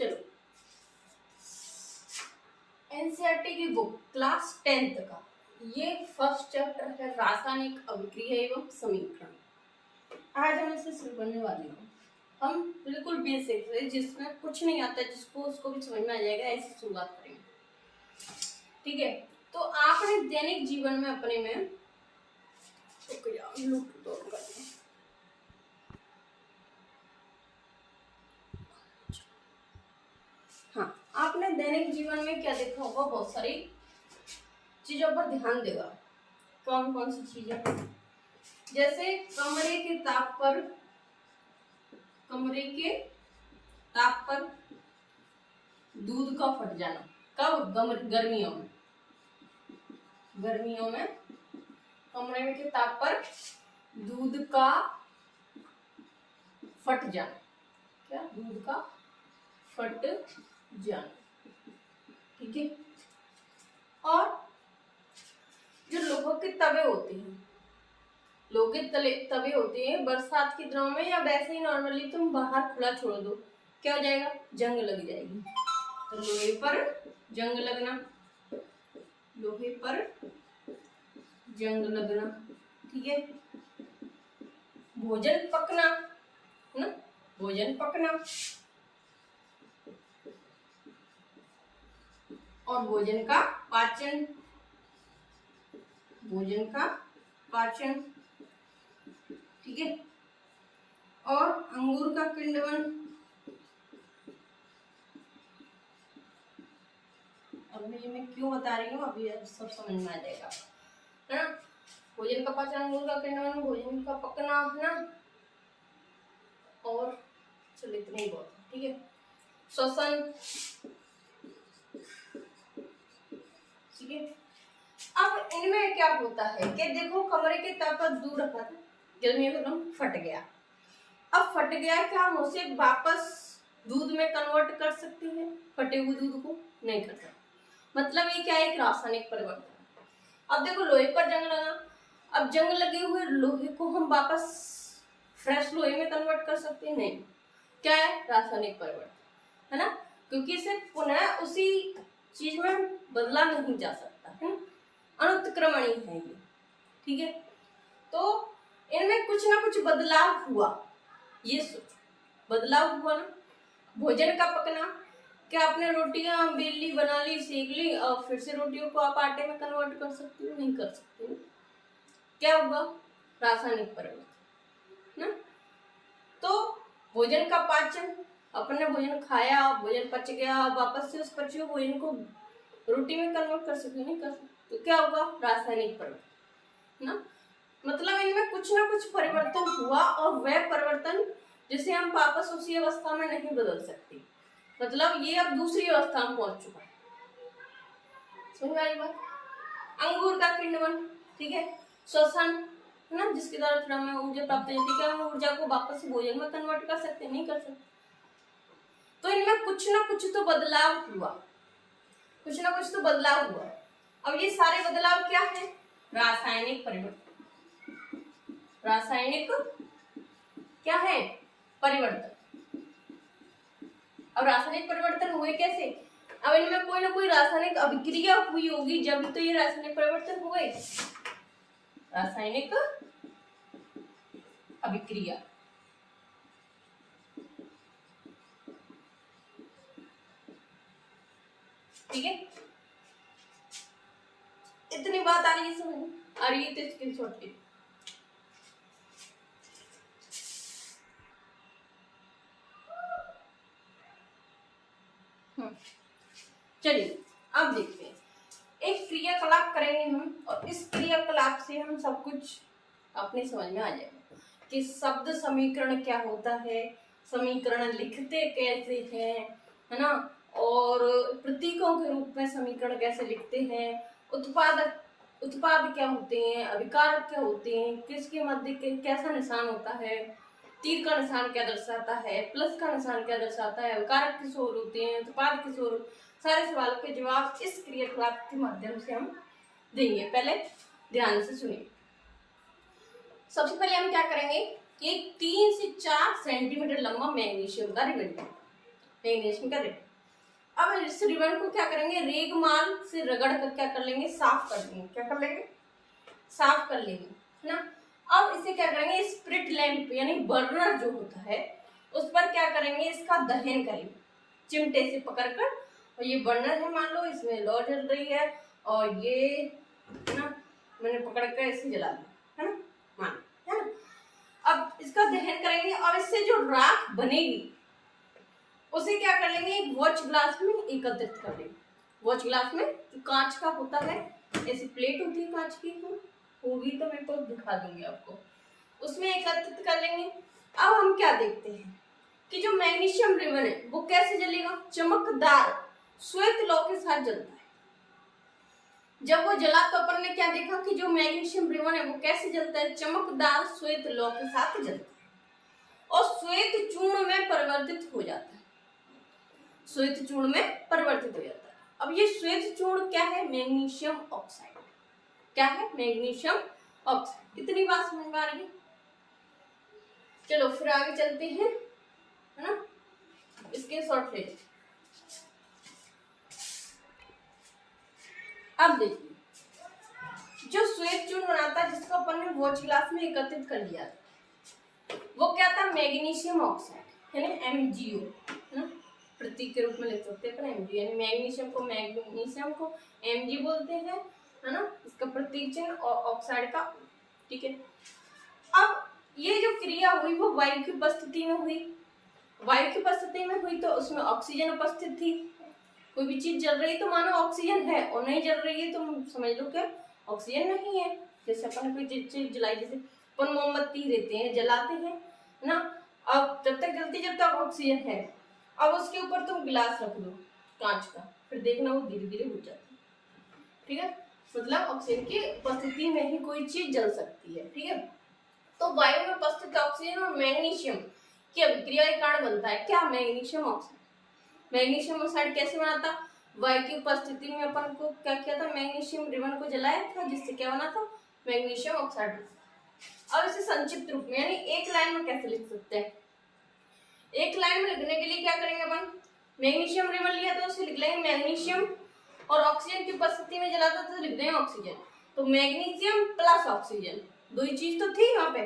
चलो, एनसीईआरटी की book class 10th का ये फर्स्ट चैप्टर है रासायनिक अभिक्रिया एवं समीकरण। आज हम इसे शुरू करने वाले हैं। हम बिल्कुल बेसिक है, जिसमें कुछ नहीं आता जिसको उसको भी समझ में आ जाएगा, ऐसी शुरुआत करेंगे। ठीक है, तो आपने दैनिक जीवन में अपने में हाँ, आपने दैनिक जीवन में क्या देखा होगा, बहुत सारी चीजों पर ध्यान देगा। कौन कौन सी चीजें, जैसे कमरे के ताप पर दूध का फट जाना। कब? गर्मियों में कमरे के ताप पर दूध का फट जाना। क्या? दूध का फट जाना। ठीक है। और जो लोगों के तवे होते हैं, तवे होते हैं बरसात के दिनों में या वैसे ही नॉर्मली तुम बाहर खुला छोड़ दो, क्या हो जाएगा? जंग लग जाएगी। तो लोहे पर जंग लगना, ठीक है। भोजन पकना, है ना? भोजन पकना और भोजन का पाचन, ठीक है। और अंगूर का किण्वन, अब ये मैं क्यों बता रही हूँ, अभी सब समझ में आ जाएगा, है ना? भोजन का पाचन, अंगूर का किण्वन, भोजन का पकना, है ना? और चलो इतना ही बहुत, ठीक है। श्वसन, ठीक है। अब इनमें क्या होता है कि देखो, कमरे के ताप पर दूध रखा था, गर्मियों में एकदम फट गया। अब फट गया, क्या हम उसे वापस दूध में कन्वर्ट कर सकते हैं? फटे हुए दूध को नहीं कर सकते। मतलब ये क्या है? एक रासायनिक परिवर्तन। अब देखो, लोहे पर जंग लगा, अब जंग लगे हुए लोहे को हम वापस फ्रेश लोहे में कन्वर्ट कर सकते हैं? नहीं। क्या है? रासायनिक परिवर्तन, है ना? क्योंकि इसे पुनः उसी चीज में बदला नहीं जा सकता है, अनुत्क्रमणीय है ये, ठीक है। तो इनमें कुछ ना कुछ बदलाव हुआ, ये सोचो, बदलाव हुआ ना। भोजन का पकना, क्या आपने रोटियां बेल ली, बना ली, सेक ली और फिर से रोटियों को आप आटे में कन्वर्ट कर सकते हो? नहीं कर सकते हो। क्या हुआ? रासायनिक परिवर्तन ना। तो भोजन का पाचन, अपने भोजन खाया, भोजन पच गया, वापस से उस पचे हुए भोजन को रोटी में कन्वर्ट कर सकते? नहीं कर सकते। तो क्या हुआ? रासायनिक परिवर्तन ना। मतलब इनमें कुछ ना कुछ परिवर्तन हुआ और वह परिवर्तन जिसे हम वापस उसी अवस्था में नहीं बदल सकते। मतलब ये अब दूसरी अवस्था में पहुंच चुका है। समझ में आई बात? अंगूर का किण्वन, ठीक है। श्वसन, है ना, जिसके द्वारा फिर हमें ऊर्जा प्राप्त होती है। क्या हम ऊर्जा को वापस भोजन में कन्वर्ट कर सकते? नहीं कर सकते। तो इनमें कुछ ना कुछ तो बदलाव हुआ, अब ये सारे बदलाव क्या है? रासायनिक परिवर्तन। रासायनिक क्या है? परिवर्तन। अब रासायनिक परिवर्तन हुए कैसे? अब इनमें कोई ना कोई रासायनिक अभिक्रिया हुई होगी, जब तो ये रासायनिक परिवर्तन हुए। रासायनिक अभिक्रिया, ठीक है। इतनी बात आ रही है समझ में? आ रही है तो स्क्रीनशॉट ले। चलिए अब देखते हैं, एक क्रियाकलाप करेंगे हम और इस क्रियाकलाप से हम सब कुछ अपनी समझ में आ जाएगा कि शब्द समीकरण क्या होता है, समीकरण लिखते कैसे हैं, है ना, और प्रतीकों के रूप में समीकरण कैसे लिखते हैं, उत्पाद क्या होते हैं, अभिकारक क्या होते हैं, किसके मध्य कैसा निशान होता है, तीर का निशान क्या दर्शाता है, प्लस का निशान क्या दर्शाता है, अभिकारक किस ओर होते हैं, उत्पाद किस ओर, सारे सवालों के जवाब इस क्रियाकलाप के माध्यम से हम देंगे। पहले ध्यान से सुनिए। सबसे पहले हम क्या करेंगे कि 3 से 4 सेंटीमीटर लंबा मैग्नीशियम का रिबन, मैग्नीशियम का रिबन। अब इस रिबन को क्या करेंगे, रेगमाल से रगड़ कर क्या कर लेंगे, साफ कर लेंगे। क्या कर लेंगे, साफ कर लेंगे, है ना। अब इसे क्या करेंगे, स्प्रिट लैंप यानी बर्नर जो होता है उस पर क्या करेंगे, इसका दहन करेंगे चिमटे से पकड़कर। और ये बर्नर है, मान लो इसमें लौ जल रही है और ये, है ना, मैंने पकड़कर इसे जला दिया, है ना, मान, है ना। अब इसका दहन करेंगे और इससे जो राख बनेगी उसे क्या कर लेंगे, एक वॉच ग्लास में एकत्रित कर लेंगे। वॉच ग्लास में कांच का होता है, ऐसी प्लेट होती है कांच की, होगी तो मैं तो दिखा दूंगी आपको, उसमें एकत्रित कर लेंगे। अब हम क्या देखते हैं कि जो मैग्नीशियम रिबन है वो कैसे जलेगा, चमकदार श्वेत लौ के साथ जलता है। जब वो जला तो अपन ने क्या देखा कि जो मैग्नीशियम रिबन है वो कैसे जलता है, चमकदार श्वेत लौ के साथ जलता है और श्वेत चूर्ण में परिवर्तित हो जाता है। श्वेत चूर्ण में परिवर्तित हो जाता है। अब ये श्वेत चूर्ण क्या है, मैग्नीशियम ऑक्साइड। क्या है, मैग्नीशियम ऑक्साइड। कितनी बात समझ में आ रही है। चलो फिर आगे चलते हैं, है ना, इसके शॉर्ट ले। अब देखिए जो श्वेत चूर्ण बनाता है जिसको अपन ने वॉच ग्लास में एकत्रित कर लिया था, वो क्या था, मैग्नीशियम ऑक्साइड यानी MgO, है ना, प्रतीक के रूप में लिख सकते हैं अपन MgO, यानी मैग्नीशियम को Mg बोलते हैं, है ना, इसका प्रतीक चिन्ह और ऑक्साइड का, ठीक है। अब ये जो क्रिया हुई वो वायु की उपस्थिति में हुई। वायु की उपस्थिति में हुई तो उसमें ऑक्सीजन उपस्थित थी। कोई भी चीज जल रही तो मानो ऑक्सीजन है, और नहीं जल रही है तो समझ लो क्या ऑक्सीजन नहीं है। जैसे अपन कोई चीज जलाई, जैसे अपन मोमबत्ती देते हैं, जलाते हैं ना, अब जब तक जलती जब तक ऑक्सीजन है, अब उसके ऊपर तुम गिलास रख दो कांच का, फिर देखना वो धीरे धीरे बुझ जाती है, ठीक है। मतलब ऑक्सीजन की उपस्थिति में ही कोई चीज जल सकती है, ठीक है। तो वायु में उपस्थित ऑक्सीजन और मैग्नीशियम की अभिक्रिया के कारण बनता है क्या, मैग्नीशियम ऑक्साइड। मैग्नीशियम ऑक्साइड कैसे बनाता, वायु की उपस्थिति में अपन को क्या किया था, मैग्नीशियम रिबन को जलाया था, जिससे क्या बना था, मैग्नीशियम ऑक्साइड। अब इसे संक्षिप्त रूप में यानी एक लाइन में कैसे लिख सकते हैं, एक लाइन में लिखने के लिए क्या करेंगे अपन, मैग्नीशियम रिबन लिया तो उसे लिख लेंगे मैग्नीशियम, और ऑक्सीजन की उपस्थिति में जलाता तो लिख देंगे ऑक्सीजन। तो मैग्नीशियम प्लस ऑक्सीजन, दो ही चीज तो थी वहां पे,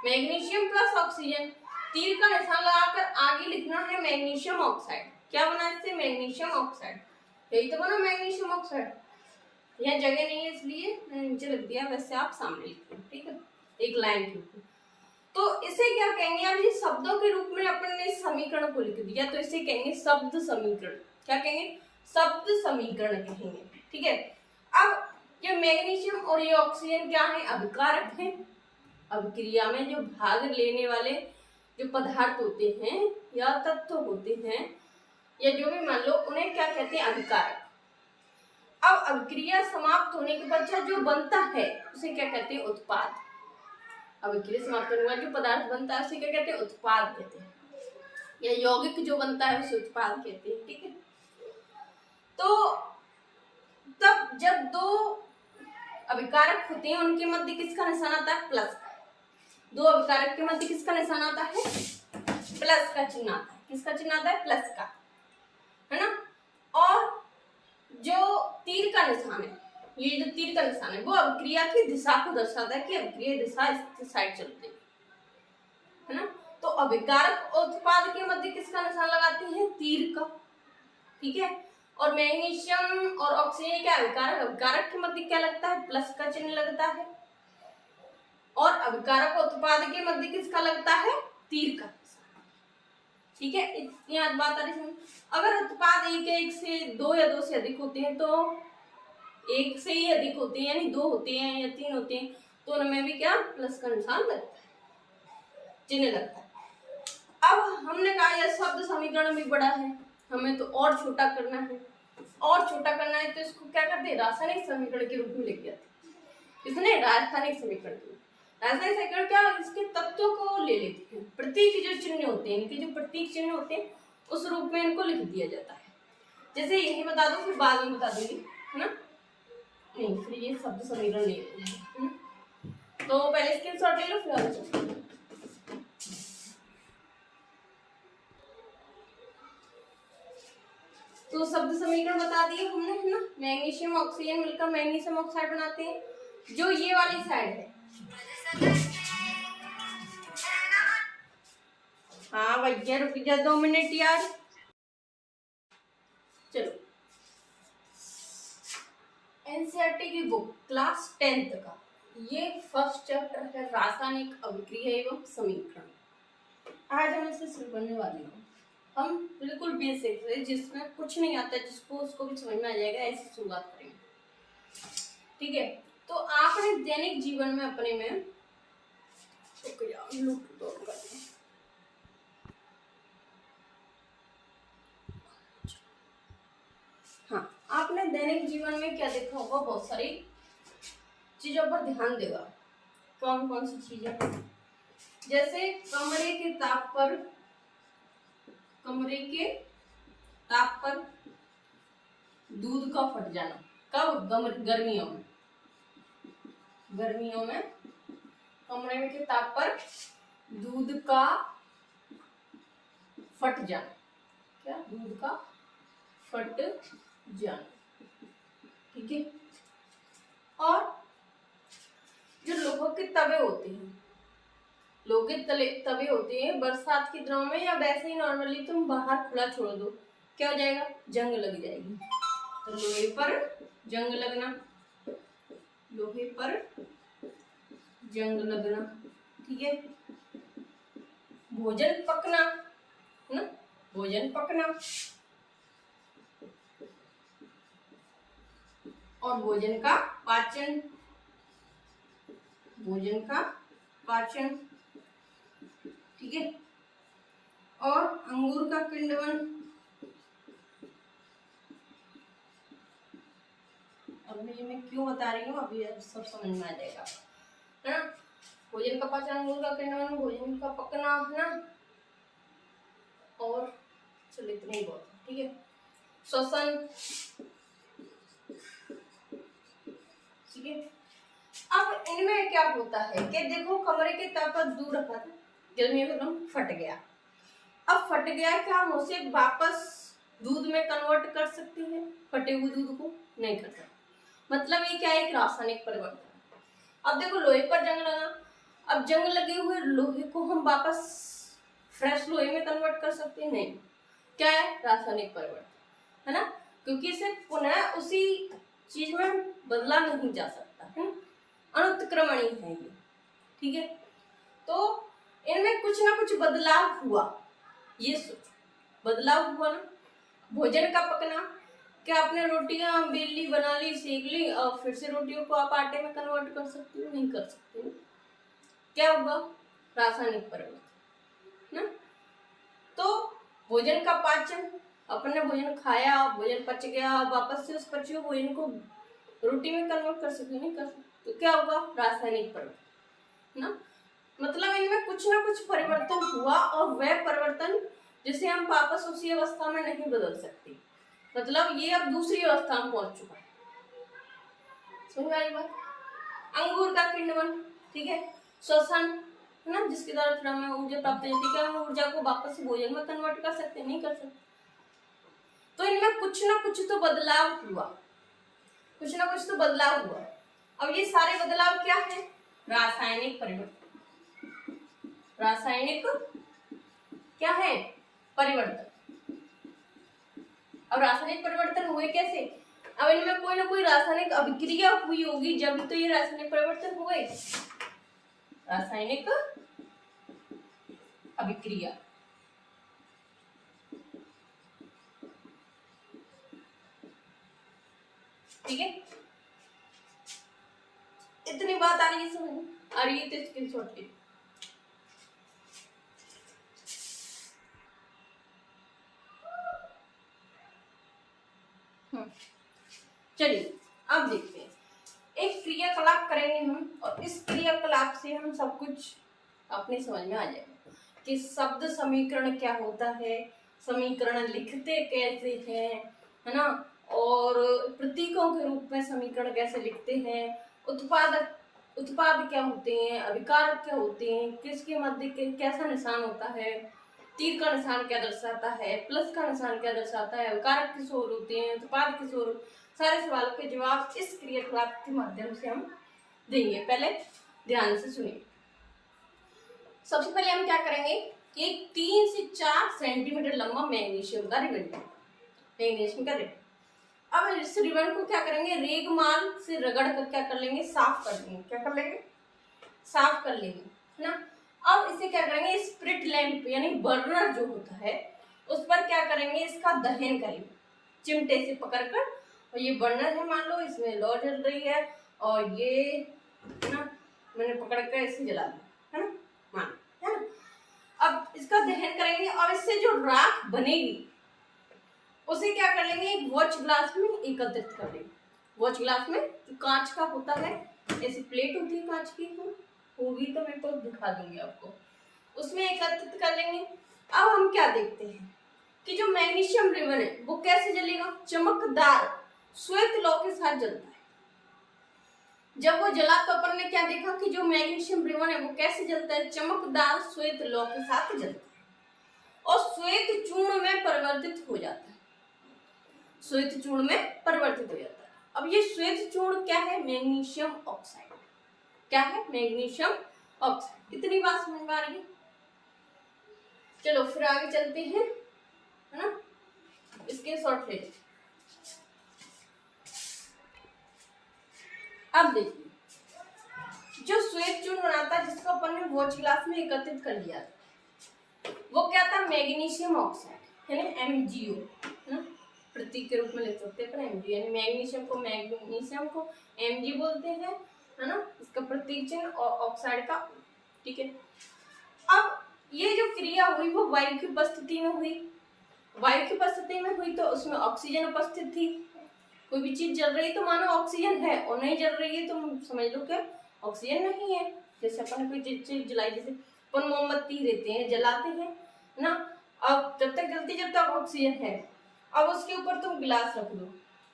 मैग्नीशियम प्लस ऑक्सीजन, तीर का निशान लगाकर आगे लिखना है मैग्नीशियम ऑक्साइड। क्या बना इससे, मैग्नीशियम ऑक्साइड, यही तो बना मैग्नीशियम ऑक्साइड। यहाँ जगह नहीं है इसलिए मैंने नीचे लिख दिया, वैसे आप सामने लिखते हैं, ठीक है, एक लाइन के ऊपर। तो इसे क्या कहेंगे, अब ये शब्दों के रूप में अपन ने समीकरण को लिख दिया तो इसे कहेंगे शब्द समीकरण। क्या कहेंगे, शब्द समीकरण कहेंगे, ठीक है। अब ये मैग्नीशियम और ये ऑक्सीजन क्या है, अभिकारक है। अभिक्रिया में जो भाग लेने वाले जो पदार्थ होते हैं या तत्व होते हैं या जो भी मान लो, उन्हें क्या कहते हैं, अभिकारक। अब अभिक्रिया समाप्त होने के पश्चात जो बनता है उसे क्या कहते हैं, उत्पाद। अभिक्रिया समाप्त होने के बाद जो पदार्थ बनता है उसे क्या कहते हैं, उत्पाद कहते हैं, या यौगिक जो बनता है उसे उत्पाद कहते हैं, ठीक है। तो तब जब दो अभिकारक होते हैं उनके मध्य किसका निशान आता है, प्लस का। दो अभिकारक के मध्य किसका निशान आता है, प्लस का चिन्ह आता है। किसका चिन्ह आता है, प्लस का, है ना। और जो तीर का निशान है, ये जो तीर का निशान है वो अभिक्रिया की दिशा को दर्शाता है कि अभिक्रिया दिशा इस साइड चलती है ना। तो अभिकारक और उत्पाद के मध्य किसका निशान लगाते हैं, तीर का, ठीक है। और मैग्नीशियम और ऑक्सीजन क्या अभिकारक, अभिकारक के मध्य क्या लगता है, प्लस का चिन्ह लगता है, और अभिकारक और उत्पाद के मध्य किसका लगता है, तीर का, ठीक है। यहाँ बात आ रही है, अगर उत्पाद एक से दो या दो से अधिक होते हैं तो एक से ही अधिक होते हैं, यानी दो होते हैं या तीन होते हैं तो उनमें भी क्या प्लस का निशान लगता है, चिन्ह लगता है। अब हमने कहा यह शब्द समीकरण भी बड़ा है, हमें तो और छोटा करना है, और छोटा करना है तो इसको क्या करते हैं, रासायनिक समीकरण के रूप में लिख दिया, इसने रासायनिक समीकरण। रासायनिक समीकरण क्या, इसके तत्वों को ले लेते हैं, प्रतीक जो चिन्ह होते हैं, इनके जो प्रतीक चिन्ह होते हैं उस रूप में इनको लिख दिया जाता है। जैसे यही बता दो फिर बाद में बता दूंगी, है ना, नहीं फिर ये शब्द समीकरण नहीं है, तो पहले स्क्रीनशॉट ले लो फिर आगे चलते हैं। तो शब्द समीकरण बता दिए हमने, है ना। मैग्नीशियम ऑक्सीजन मिलकर मैग्नीशियम ऑक्साइड बनाते हैं, जो ये वाली साइड है। हाँ भैया रुक जा 2 मिनट यार। चलो, एनसीईआरटी की बुक क्लास 10th का ये फर्स्ट चैप्टर है रासायनिक अभिक्रिया एवं समीकरण। आज हम इसे शुरू करने वाले हैं। हम बिल्कुल बेसिक से, जिसमें कुछ नहीं आता जिसको उसको भी समझ में आ जाएगा, ऐसी शुरुआत करेंगे, ठीक है। तो आपने दैनिक जीवन में अपने में हाँ, आपने दैनिक जीवन में क्या देखा होगा, बहुत सारी चीजों पर ध्यान देगा। कौन कौन सी चीजें, जैसे कमरे के ताप पर दूध का फट जाना। कब? गर्मियों में। कमरे के ताप पर दूध का फट जाना। क्या? दूध का फट जाना, ठीक है। और जो लोगों के तवे होते हैं, तवे होते हैं बरसात के दिनों में, या वैसे ही नॉर्मली तुम बाहर खुला छोड़ दो, क्या हो जाएगा? जंग लग जाएगी। तो लोहे पर जंग लगना, ठीक है। भोजन पकना, है ना, और भोजन का पाचन, ठीक है। और अंगूर का किण्वन, अब ये मैं क्यों बता रही हूँ, अभी सब समझ में आ जाएगा, है ना। भोजन का पाचन, अंगूर का किण्वन, भोजन का पकना, है ना। और चलो इतना ही बहुत, ठीक है। श्वसन, ठीक है। अब इनमें क्या होता है कि देखो, कमरे के ताप पर दूध रखा था, जब ये एकदम फट गया। अब फट गया, क्या हम उसे वापस दूध में कन्वर्ट कर सकते हैं? फटे हुए दूध को नहीं कर सकते। मतलब ये क्या है? एक रासायनिक परिवर्तन। अब देखो, लोहे पर जंग लगा, अब जंग लगे हुए लोहे को हम वापस फ्रेश लोहे में कन्वर्ट कर सकते हैं? नहीं। क्या है? रासायनिक परिवर्तन, है ना, क्योंकि इसे पुनः उसी चीज में बदला नहीं जा सकता, है ना, अनुत्क्रमणीय है ये, ठीक है। तो इनमें कुछ ना कुछ बदलाव हुआ, ये बदलाव हुआ ना। भोजन का पकना, क्या आपने रोटियां बेल ली, बना ली, सेक ली, और फिर से रोटियों को आप आटे में कन्वर्ट कर सकते हो? नहीं कर सकते। क्या हुआ? रासायनिक परिवर्तन ना। तो भोजन का पाचन, अपने भोजन खाया, भोजन पच गया, वापस से उस पचे हुए भोजन को रोटी में कन्वर्ट कर सकते? नहीं कर सकते। तो क्या होगा? रासायनिक परिवर्तन ना। मतलब इनमें कुछ ना कुछ परिवर्तन हुआ, और वह परिवर्तन जिसे हम वापस उसी अवस्था में नहीं बदल सकते। मतलब ये अब दूसरी अवस्था में पहुंच चुका है। समझ में आई बात? अंगूर का किण्वन, ठीक है। श्वसन, है ना, जिसके द्वारा फिर हमें ऊर्जा प्राप्त होती है। क्या हम ऊर्जा को वापस से भोजन में कन्वर्ट कर सकते? नहीं कर सकते। तो इनमें कुछ ना कुछ तो बदलाव हुआ, अब ये सारे बदलाव क्या है? रासायनिक परिवर्तन। रासायनिक क्या है? परिवर्तन। अब रासायनिक परिवर्तन हुए कैसे? अब इनमें कोई ना कोई रासायनिक अभिक्रिया हुई होगी, जब तो ये रासायनिक परिवर्तन हुए। रासायनिक अभिक्रिया, ठीक है। इतनी बात आ रही है समझ में? आ रही है तो स्क्रीनशॉट ले। चलिए अब देखते हैं, एक क्रियाकलाप करेंगे हम, और इस क्रियाकलाप से हम सब कुछ अपनी समझ में आ जाएगा कि शब्द समीकरण क्या होता है, समीकरण लिखते कैसे हैं, है ना, और प्रतीकों के रूप में समीकरण कैसे लिखते हैं, उत्पाद क्या होते हैं, अभिकारक क्या होते हैं, किसके मध्य कैसा निशान होता है, तीर का निशान क्या दर्शाता है, प्लस का निशान क्या दर्शाता है, कारक किस ओर होते हैं, उत्पाद किस ओर, सारे सवालों के जवाब इस क्रियाकलाप के माध्यम से हम देंगे। पहले ध्यान से सुनिए। सबसे पहले हम क्या करेंगे कि 3 से 4 सेंटीमीटर लंबा मैग्नीशियम का रिबन, मैग्नीशियम का रिबन। अब इस रिबन को क्या करेंगे, रेगमाल से रगड़ कर क्या कर लेंगे, साफ कर लेंगे। क्या कर लेंगे, साफ कर लेंगे, है ना। अब इसे क्या करेंगे, स्प्रिट लैंप यानी बर्नर जो होता है उस पर क्या करेंगे, इसका दहन करेंगे चिमटे से पकड़कर। और ये बर्नर है, मान लो इसमें लौ जल रही है और ये ना मैंने पकड़कर इसे जला दिया, है ना, मान, है ना। अब इसका दहन करेंगे और इससे जो राख बनेगी उसे क्या कर लेंगे, एक वॉच ग्लास में एकत्रित कर लेंगे। वॉच ग्लास में जो कांच का होता है, ऐसी प्लेट होती है कांच की, होगी तो मैं तो दिखा दूंगी आपको, उसमें एकत्रित कर लेंगे। अब हम क्या देखते हैं कि जो मैग्नीशियम रिबन है वो कैसे जलेगा, चमकदार श्वेत लौ के साथ जलता है। जब वो जला तो अपन ने क्या देखा कि जो मैग्नीशियम रिबन है वो कैसे जलता है, चमकदार श्वेत लौ के साथ जलता है और श्वेत चूर्ण में परिवर्तित हो जाता है, श्वेत चूर्ण में परिवर्तित हो जाता है। अब ये श्वेत चूर्ण क्या है, मैग्नीशियम ऑक्साइड। क्या है, मैग्नीशियम ऑक्साइड। इतनी बात समझ में आ रही है। चलो फिर आगे चलते हैं, है ना, इसके शॉर्ट ले। अब देखिए, जो श्वेत चूर्ण बनाता है जिसको अपन ने वॉच ग्लास में एकत्रित कर लिया वो क्या था, मैग्नीशियम ऑक्साइड है ना, MgO, है ना, प्रतीक के रूप में लिख सकते हैं MG, यानी मैग्नीशियम को Mg बोलते हैं, है ना, इसका प्रतीक चिन्ह और ऑक्साइड का, ठीक है। अब ये जो क्रिया हुई वो वायु की उपस्थिति में हुई, वायु की उपस्थिति में हुई तो उसमें ऑक्सीजन उपस्थित थी। कोई भी चीज जल रही तो मानो ऑक्सीजन है, और नहीं जल रही है तो समझ लो कि ऑक्सीजन नहीं है। जैसे अपन कोई चीज जलाई, जैसे अपन मोमबत्ती देते हैं, जलाते हैं ना, अब जब तक जलती जब तक ऑक्सीजन है, अब उसके ऊपर तुम गिलास रख दो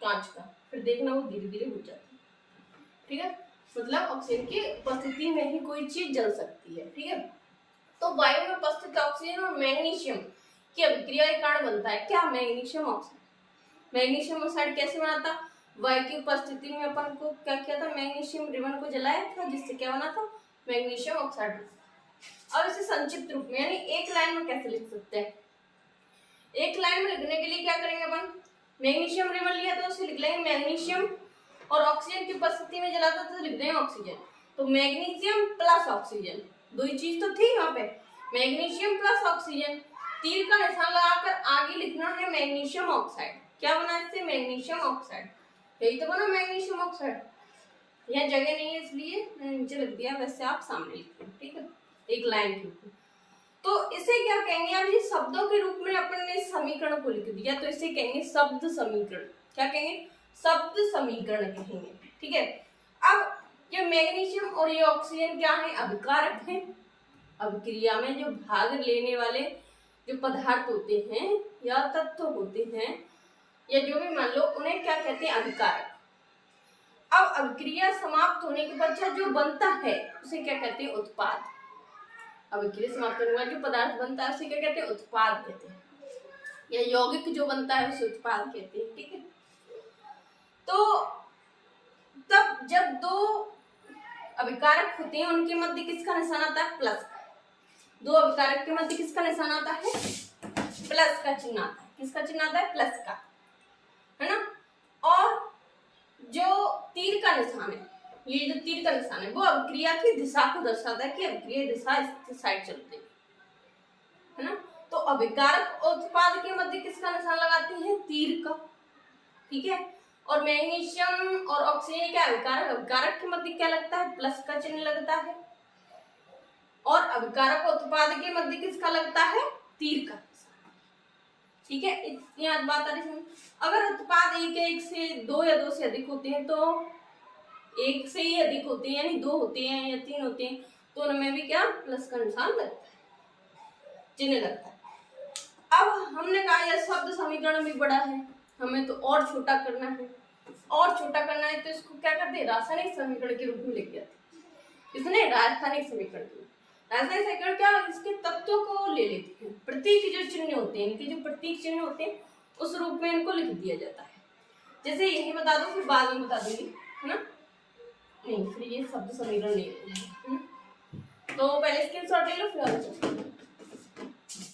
कांच का, फिर देखना वो धीरे धीरे बुझ जाती है, ठीक है। मतलब ऑक्सीजन की उपस्थिति में ही कोई चीज जल सकती है, ठीक है। तो वायु में उपस्थित ऑक्सीजन और मैग्नीशियम की अभिक्रिया के कारण बनता है क्या, मैग्नीशियम ऑक्साइड। मैग्नीशियम ऑक्साइड कैसे बनाता, वायु की उपस्थिति में अपन को क्या किया था, मैग्नीशियम रिबन को जलाया था जिससे क्या बना था, मैग्नीशियम ऑक्साइड। अब इसे संक्षिप्त रूप में यानी एक लाइन में कैसे लिख सकते हैं, एक लाइन में लिखने के लिए क्या करेंगे अपन, मैग्नीशियम रिबन लिया तो उसे लिख लेंगे मैग्नीशियम, और ऑक्सीजन की उपस्थिति में जलाता तो लिख देंगे ऑक्सीजन। तो मैग्नीशियम प्लस ऑक्सीजन, दो ही चीज तो थी यहाँ पे, मैग्नीशियम प्लस ऑक्सीजन। तीर का निशान लगाकर आगे लिखना है मैग्नीशियम ऑक्साइड। क्या बना इससे, मैग्नीशियम ऑक्साइड, यही तो बना मैग्नीशियम ऑक्साइड। यहाँ जगह नहीं है इसलिए मैंने नीचे लिख दिया, वैसे आप सामने लिखते हैं, ठीक है, एक लाइन के ऊपर। तो इसे क्या कहेंगे, अब ये शब्दों के रूप में अपन ने समीकरण को लिख दिया तो इसे कहेंगे शब्द समीकरण। क्या कहेंगे, शब्द समीकरण कहेंगे, ठीक है। अब ये मैग्नीशियम और ये ऑक्सीजन क्या है, अभिकारक है। अभिक्रिया में जो भाग लेने वाले जो पदार्थ होते हैं या तत्व होते हैं या जो भी मान लो, उन्हें क्या कहते हैं, अभिकारक। अब अभिक्रिया समाप्त होने के पश्चात जो बनता है उसे क्या कहते हैं, उत्पाद। अभिक्रिया समाप्त होने के बाद जो पदार्थ बनता है उसे क्या कहते हैं, उत्पाद कहते हैं, या यौगिक जो बनता है उसे उत्पाद कहते हैं, ठीक है। तो तब जब दो अभिकारक होते हैं उनके मध्य किसका निशान आता है, प्लस का। दो अभिकारक के मध्य किसका निशान आता है, प्लस का चिन्ह आता है। किसका चिन्ह आता है, प्लस का, है ना। और जो तीर का निशान है, ये जो तीर का निशान है वो अभिक्रिया की दिशा को दर्शाता है कि अभिक्रिया दिशा इस साइड चलती है ना। तो अभिकारक और उत्पाद के मध्य किसका निशान लगाते हैं, तीर का, ठीक है। और मैग्नीशियम और ऑक्सीजन क्या अभिकारक, अभिकारक के मध्य क्या लगता है, प्लस का चिन्ह लगता है, और अभिकारक और उत्पाद के मध्य किसका लगता है, तीर का, ठीक है। इतनी आज बात आ रही है। अगर उत्पाद एक से दो या दो से अधिक होते हैं तो एक से ही अधिक होते हैं, यानी दो होते हैं या तीन होते हैं तो उनमें भी क्या, प्लस का निशान लगता है, चिन्ह लगता है। अब हमने कहा यह शब्द समीकरण भी बड़ा है, हमें तो और छोटा करना है, और छोटा करना है तो इसको क्या करते हैं, रासायनिक समीकरण के रूप में लिख देते हैं। इसने रासायनिक समीकरण, रासायनिक समीकरण क्या, इसके तत्वों को ले लेते हैं, प्रतीक जो चिन्ह होते हैं, इनके जो प्रतीक चिन्ह होते हैं उस रूप में इनको लिख दिया जाता है। जैसे यही बता दो, फिर बाद में बता दूंगी, है ना। नहीं, फिर ये शब्द समीकरण नहीं है ना। तो पहले स्क्रीनशॉट ले लो, फिर